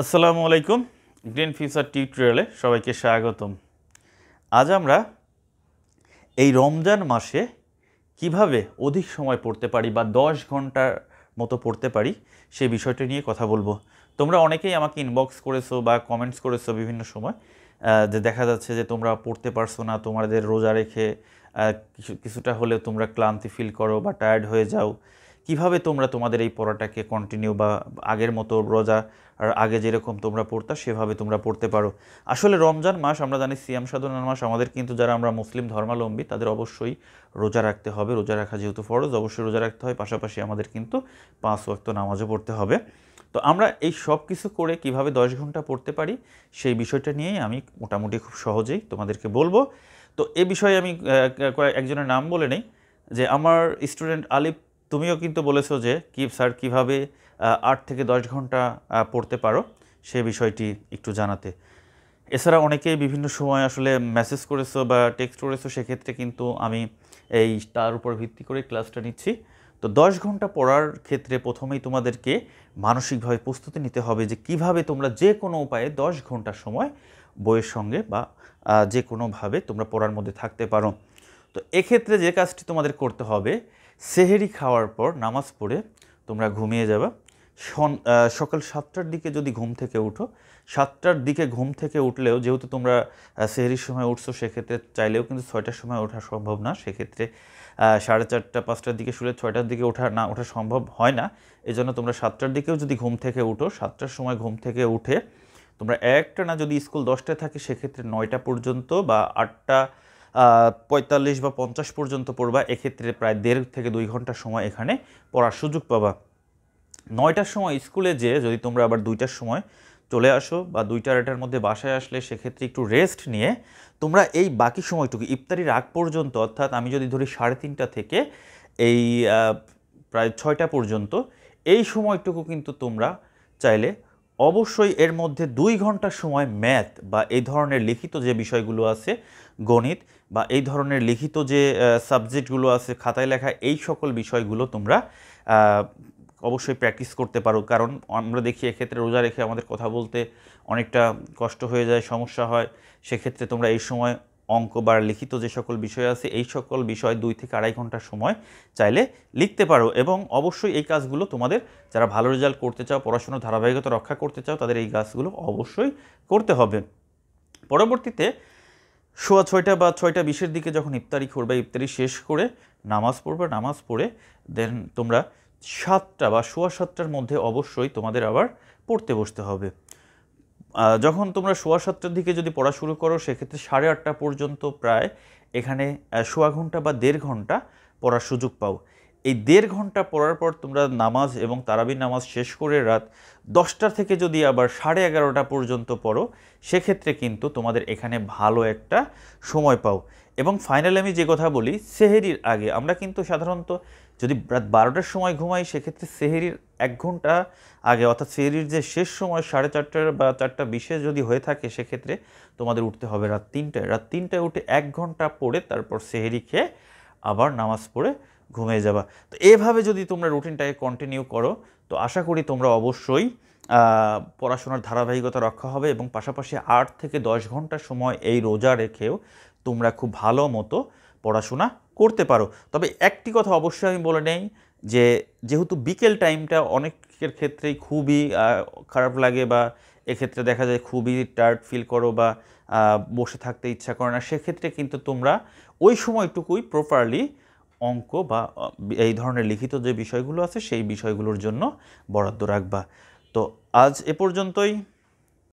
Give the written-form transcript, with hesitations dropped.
আসসালামু আলাইকুম। Green future টিউটোরিয়ালে সবাইকে স্বাগতম। আজ আমরা এই রমজান মাসে কিভাবে অধিক সময় পড়তে পারি বা 10 ঘন্টার মতো পড়তে পারি সেই বিষয়টা নিয়ে কথা বলবো। তোমরা অনেকেই আমাকে ইনবক্স করেছো বা কমেন্টস করেছো বিভিন্ন সময় যে দেখা যাচ্ছে যে তোমরা পড়তে পারছো না, তোমাদের রোজা রেখে কিছুটা হলেও তোমরা ক্লান্তি ফিল করো বা টায়ার্ড হয়ে যাও। কিভাবে তোমরা তোমাদের এই পড়াটাকে কন্টিনিউ বা আগের মতো রোজা আর আগে যেরকম তোমরা পড়তা সেভাবে তোমরা পড়তে পারো। আসলে রমজান মাস আমরা জানি সিয়াম সাধনার মাস, আমাদের কিন্তু যারা আমরা মুসলিম ধর্মাবলম্বী তাদের অবশ্যই রোজা রাখতে হবে। রোজা রাখা যেহেতু ফরজ, অবশ্যই রোজা রাখতে হয়, পাশাপাশি আমাদের কিন্তু 5 ওয়াক্ত নামাজও পড়তে হবে। তো আমরা এই সব কিছু করে কিভাবে 10 ঘন্টা পড়তে পারি সেই বিষয়টা নিয়েই আমি মোটামুটি খুব সহজেই তোমাদেরকে বলবো। তো এ বিষয়ে আমি একজনের নাম বলে নেই, যে আমার স্টুডেন্ট আলিফ, তুমিও কিন্তু বলেছো যে স্যার কীভাবে 8 থেকে 10 ঘন্টা পড়তে পারো সে বিষয়টি একটু জানাতে। এছাড়া অনেকেই বিভিন্ন সময় আসলে মেসেজ করেছো বা টেক্সট করেছো, সেক্ষেত্রে কিন্তু আমি তার উপর ভিত্তি করে ক্লাসটা নিচ্ছি। তো 10 ঘন্টা পড়ার ক্ষেত্রে প্রথমেই তোমাদেরকে মানসিকভাবে প্রস্তুতি নিতে হবে যে কিভাবে তোমরা যে কোনো উপায়ে 10 ঘন্টা সময় বইয়ের সঙ্গে বা যে কোনোভাবে তোমরা পড়ার মধ্যে থাকতে পারো। তো এক্ষেত্রে যে কাজটি তোমাদের করতে হবে, সেহেরি খাওয়ার পর নামাজ পড়ে তোমরা ঘুমিয়ে যাবা। সকাল 7টার দিকে যদি ঘুম থেকে উঠো, 7টার দিকে ঘুম থেকে উঠলেও যেহেতু তোমরা সেহেরির সময় উঠছো, সেক্ষেত্রে চাইলেও কিন্তু 6টার সময় ওঠা সম্ভব না। সেক্ষেত্রে 4:30 5টার দিকে শুলে 6টার দিকে ওঠা সম্ভব হয় না। এই জন্য তোমরা 7টার দিকেও যদি ঘুম থেকে উঠো, 7টার সময় ঘুম থেকে উঠে তোমরা একটা না, যদি স্কুল 10টায় থাকে সেক্ষেত্রে 9টা পর্যন্ত বা 8টা 45 বা 50 পর্যন্ত পড়বা। এক্ষেত্রে প্রায় 1.5 থেকে 2 ঘন্টা সময় এখানে পড়ার সুযোগ পাবা। 9টার সময় স্কুলে যেয়ে যদি তোমরা আবার 2টার সময় চলে আসো বা 2টা-2টার মধ্যে বাসায় আসলে সেক্ষেত্রে একটু রেস্ট নিয়ে তোমরা এই বাকি সময়টুকু ইফতারির আগ পর্যন্ত, অর্থাৎ আমি যদি ধরি 3:30টা থেকে এই প্রায় 6টা পর্যন্ত, এই সময়টুকু কিন্তু তোমরা চাইলে অবশ্যই এর মধ্যে 2 ঘন্টার সময় ম্যাথ বা এই ধরনের লিখিত যে বিষয়গুলো আছে, গণিত বা এই ধরনের লিখিত যে সাবজেক্টগুলো আছে খাতায় লেখা, এই সকল বিষয়গুলো তোমরা অবশ্যই প্র্যাকটিস করতে পারো। কারণ আমরা দেখি এক্ষেত্রে রোজা রেখে আমাদের কথা বলতে অনেকটা কষ্ট হয়ে যায়, সমস্যা হয়। সেক্ষেত্রে তোমরা এই সময় অঙ্ক বা লিখিত যে সকল বিষয় আছে এই সকল বিষয় 2 থেকে 2.5 ঘন্টার সময় চাইলে লিখতে পারো। এবং অবশ্যই এই কাজগুলো তোমাদের যারা ভালো রেজাল্ট করতে চাও, পড়াশোনার ধারাবাহিকতা রক্ষা করতে চাও, তাদের এই কাজগুলো অবশ্যই করতে হবে। পরবর্তীতে 6:30 বা 6:20-এর দিকে যখন ইফতারি করবে, ইফতারি শেষ করে নামাজ পড়বে, নামাজ পড়ে দেন তোমরা 7টা বা 7:15টার মধ্যে অবশ্যই তোমাদের আবার পড়তে বসতে হবে। যখন তোমরা 7:15টার দিকে যদি পড়া শুরু করো, সেক্ষেত্রে 8:30 পর্যন্ত প্রায় এখানে 1/4 ঘন্টা বা 1.5 ঘন্টা পড়ার সুযোগ পাও। এই 1.5 ঘন্টা পড়ার পর তোমরা নামাজ এবং তারাবির নামাজ শেষ করে রাত 10টা থেকে যদি আবার 11:30টা পর্যন্ত পড়ো, সেক্ষেত্রে কিন্তু তোমাদের এখানে ভালো একটা সময় পাও। এবং ফাইনালি আমি যে কথা বলি, সেহেরির আগে আমরা কিন্তু সাধারণত যদি রাত 12টার সময় ঘুমাই, সেক্ষেত্রে সেহেরির 1 ঘন্টা আগে, অর্থাৎ সেহেরির যে শেষ সময় 4:30 বা 4:20 যদি হয়ে থাকে, সেক্ষেত্রে তোমাদের উঠতে হবে রাত 3টায়। রাত 3টায় উঠে 1 ঘন্টা পড়ে তারপর সেহেরি খেয়ে আবার নামাজ পড়ে ঘুমিয়ে যাবা। তো এভাবে যদি তোমরা রুটিনটাকে কন্টিনিউ করো, তো আশা করি তোমরা অবশ্যই পড়াশোনার ধারাবাহিকতা রক্ষা হবে এবং পাশাপাশি 8 থেকে 10 ঘন্টা সময় এই রোজা রেখেও তোমরা খুব ভালো মতো পড়াশোনা করতে পারো। তবে একটি কথা অবশ্যই আমি বলে নেই, যে যেহেতু বিকেল টাইমটা অনেকের ক্ষেত্রেই খুবই খারাপ লাগে বা এক্ষেত্রে দেখা যায় খুবই টায়ার্ড ফিল করো বা বসে থাকতে ইচ্ছা করে না, সেক্ষেত্রে কিন্তু তোমরা ওই সময়টুকুই প্রপারলি অঙ্ক বা এই ধরনের লিখিত যে বিষয়গুলো আছে সেই বিষয়গুলোর জন্য বরাদ্দ রাখবা। তো আজ এ পর্যন্তই।